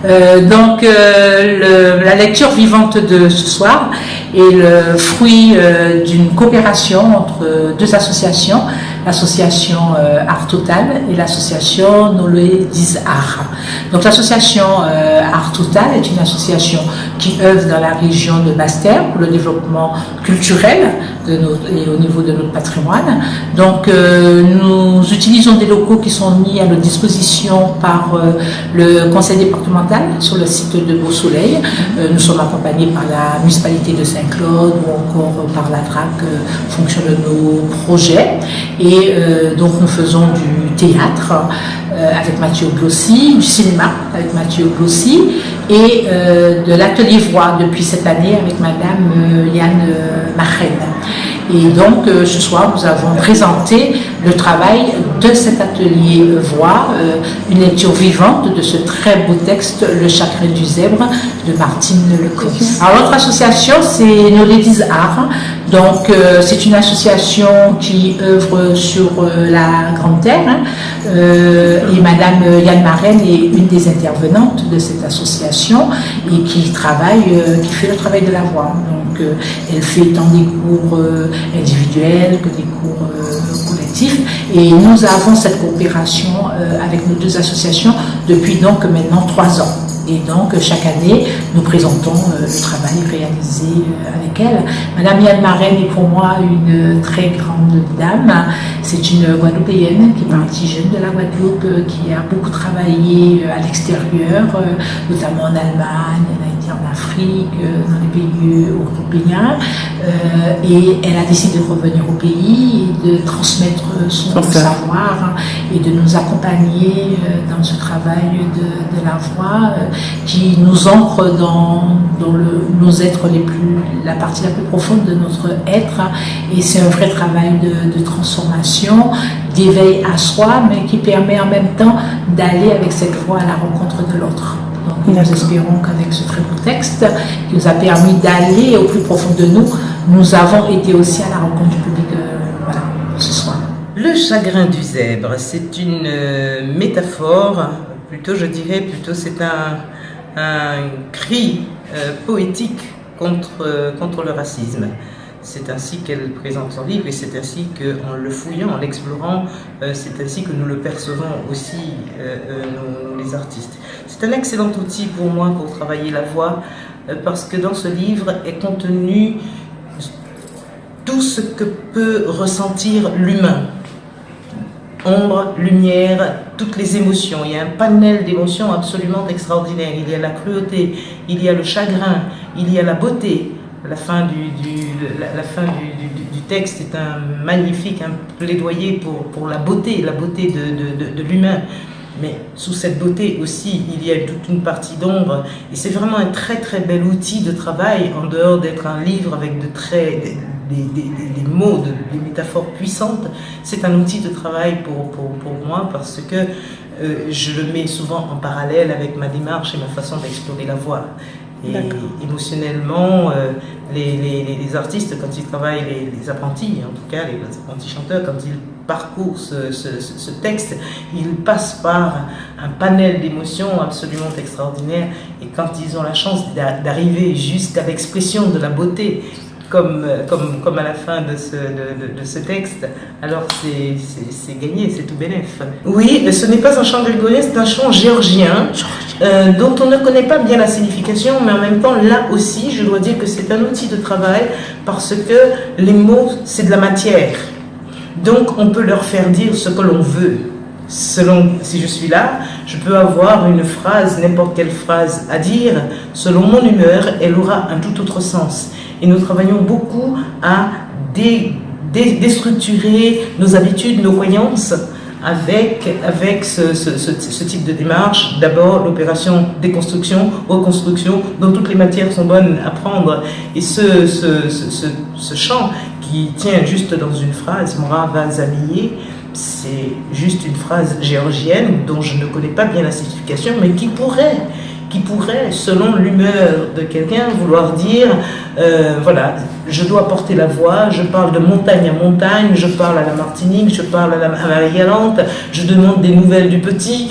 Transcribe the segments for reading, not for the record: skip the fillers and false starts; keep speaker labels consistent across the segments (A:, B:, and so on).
A: La lecture vivante de ce soir est le fruit d'une coopération entre deux associations, l'association Art Total et l'association Nos Ladies Art. Donc l'association Art Total est une association qui œuvre dans la région de Basse-Terre pour le développement culturel et au niveau de notre patrimoine. Donc nous utilisons des locaux qui sont mis à notre disposition par le conseil départemental sur le site de Beau-Soleil. Nous sommes accompagnés par la municipalité de Saint-Claude ou encore par la DRAC fonction de nos projets. Et donc nous faisons du théâtre avec Mathieu Glossy, du cinéma avec Mathieu Glossy et de l'atelier voix depuis cette année avec Madame Yann Marren. Et donc ce soir nous avons présenté le travail de cet atelier voix, une lecture vivante de ce très beau texte Le chagrin du zèbre de Martine Lecoq. Alors notre association c'est Nos Ladies Art. Donc c'est une association qui œuvre sur la Grande Terre et Madame Yann Marren est une des intervenantes de cette association et qui fait le travail de la voix. Donc elle fait tant des cours individuels que des cours collectifs et nous avons cette coopération avec nos deux associations depuis donc maintenant 3 ans. Et donc, chaque année, nous présentons le travail réalisé avec elle. Madame Yann Marren est pour moi une très grande dame. C'est une Guadeloupéenne qui est partie jeune de la Guadeloupe, qui a beaucoup travaillé à l'extérieur, notamment en Allemagne, elle a été en Afrique, dans les pays européens. Et elle a décidé de revenir au pays et de transmettre son savoir et de nous accompagner dans ce travail de la voix qui nous ancre dans nos êtres la partie la plus profonde de notre être. Et c'est un vrai travail de transformation, d'éveil à soi, mais qui permet en même temps d'aller avec cette voix à la rencontre de l'autre. Donc nous espérons qu'avec ce très beau texte qui nous a permis d'aller au plus profond de nous, nous avons été aussi à la rencontre du public ce soir.
B: Le chagrin du zèbre, c'est une métaphore, plutôt c'est un cri poétique contre le racisme. C'est ainsi qu'elle présente son livre et c'est ainsi qu'en le fouillant, en l'explorant, c'est ainsi que nous le percevons aussi, nous les artistes. C'est un excellent outil pour moi pour travailler la voix parce que dans ce livre est contenu tout ce que peut ressentir l'humain. Ombre, lumière, toutes les émotions. Il y a un panel d'émotions absolument extraordinaire. Il y a la cruauté, il y a le chagrin, il y a la beauté. La fin du texte est un magnifique plaidoyer pour la beauté de l'humain. Mais sous cette beauté aussi, il y a toute une partie d'ombre. Et c'est vraiment un très très bel outil de travail, en dehors d'être un livre avec des mots, des métaphores puissantes. C'est un outil de travail pour moi parce que je le mets souvent en parallèle avec ma démarche et ma façon d'explorer la voix. Et émotionnellement, les artistes, quand ils travaillent, les apprentis, en tout cas les apprentis chanteurs, quand ils parcourent ce texte, ils passent par un panel d'émotions absolument extraordinaire. Et quand ils ont la chance d'arriver jusqu'à l'expression de la beauté, comme à la fin de ce texte, alors c'est gagné, c'est tout bénef. Oui, ce n'est pas un chant grégorien, c'est un chant géorgien dont on ne connaît pas bien la signification, mais en même temps, là aussi, je dois dire que c'est un outil de travail parce que les mots, c'est de la matière. Donc, on peut leur faire dire ce que l'on veut. Selon, si je suis là, je peux avoir une phrase, n'importe quelle phrase à dire, selon mon humeur, elle aura un tout autre sens. Et nous travaillons beaucoup à déstructurer nos habitudes, nos croyances avec ce type de démarche. D'abord, l'opération déconstruction, reconstruction, dont toutes les matières sont bonnes à prendre. Et ce chant qui tient juste dans une phrase, Mora va zamier, c'est juste une phrase géorgienne dont je ne connais pas bien la signification, mais qui pourrait qui pourrait, selon l'humeur de quelqu'un, vouloir dire, voilà, je dois porter la voix, je parle de montagne à montagne, je parle à la Martinique, je parle à Marie-Galante, je demande des nouvelles du petit,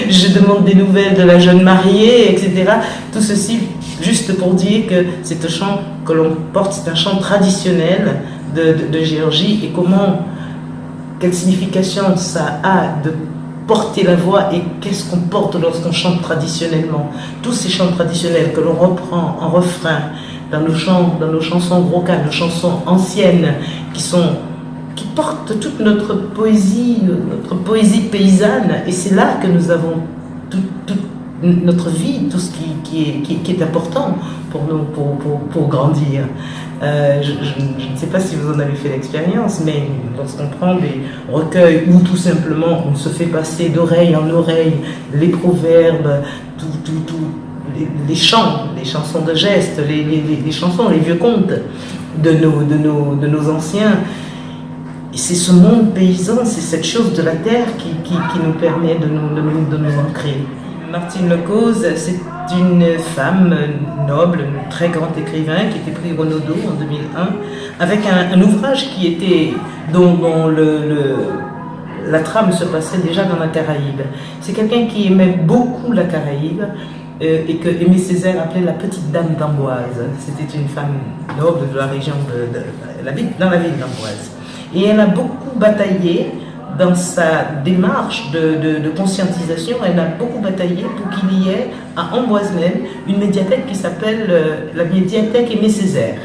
B: je demande des nouvelles de la jeune mariée, etc. Tout ceci juste pour dire que c'est un chant que l'on porte, c'est un chant traditionnel de Géorgie, et quelle signification ça a de porter la voix, et qu'est-ce qu'on porte lorsqu'on chante traditionnellement. Tous ces chants traditionnels que l'on reprend en refrain dans nos chansons grocales, nos chansons anciennes, qui portent toute notre poésie paysanne, et c'est là que nous avons toute notre vie, tout ce qui est important pour nous, pour grandir. Je ne sais pas si vous en avez fait l'expérience, mais lorsqu'on prend des recueils où tout simplement on se fait passer d'oreille en oreille les proverbes, les chants, les chansons de gestes, les chansons, les vieux contes de nos anciens, c'est ce monde paysan, c'est cette chose de la terre qui nous permet de nous ancrer. Martine Lecause, c'est une femme noble, un très grand écrivain qui était prix Renaudot en 2001, avec un ouvrage dont la trame se passait déjà dans la Caraïbe. C'est quelqu'un qui aimait beaucoup la Caraïbe et que Aimé Césaire appelait la petite dame d'Amboise. C'était une femme noble de la région dans la ville d'Amboise. Et elle a beaucoup bataillé dans sa démarche de conscientisation. Elle a beaucoup bataillé pour qu'il y ait à Amboise même une médiathèque qui s'appelle la médiathèque Aimé Césaire.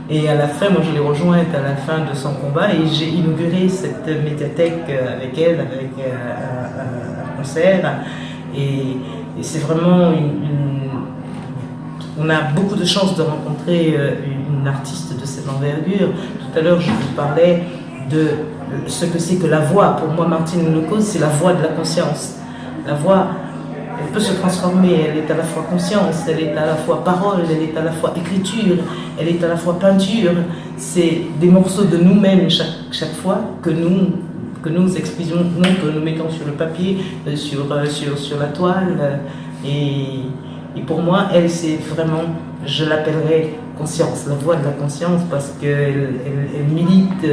B: Et à la fin, moi je l'ai rejointe à la fin de son combat, et j'ai inauguré cette médiathèque avec elle, avec un concert. Et c'est vraiment on a beaucoup de chance de rencontrer une artiste de cette envergure. Tout à l'heure, je vous parlais de ce que c'est que la voix. Pour moi, Martine Lecause, c'est la voix de la conscience. La voix, elle peut se transformer, elle est à la fois conscience, elle est à la fois parole, elle est à la fois écriture, elle est à la fois peinture. C'est des morceaux de nous-mêmes chaque fois que nous exprimons, que nous mettons sur le papier, sur la toile. Et pour moi, elle, c'est vraiment, je l'appellerais conscience, la voix de la conscience, parce qu'elle milite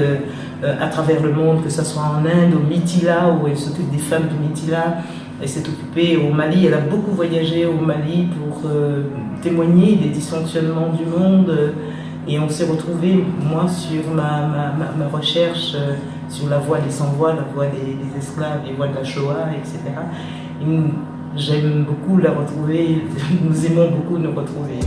B: à travers le monde, que ce soit en Inde, au Mithila, où elle s'occupe des femmes du Mithila. Elle s'est occupée au Mali, elle a beaucoup voyagé au Mali pour témoigner des dysfonctionnements du monde. Et on s'est retrouvés, moi, sur ma recherche sur la voix des sans-voix, la voix des esclaves, les voix de la Shoah, etc. Et j'aime beaucoup la retrouver, nous aimons beaucoup nous retrouver.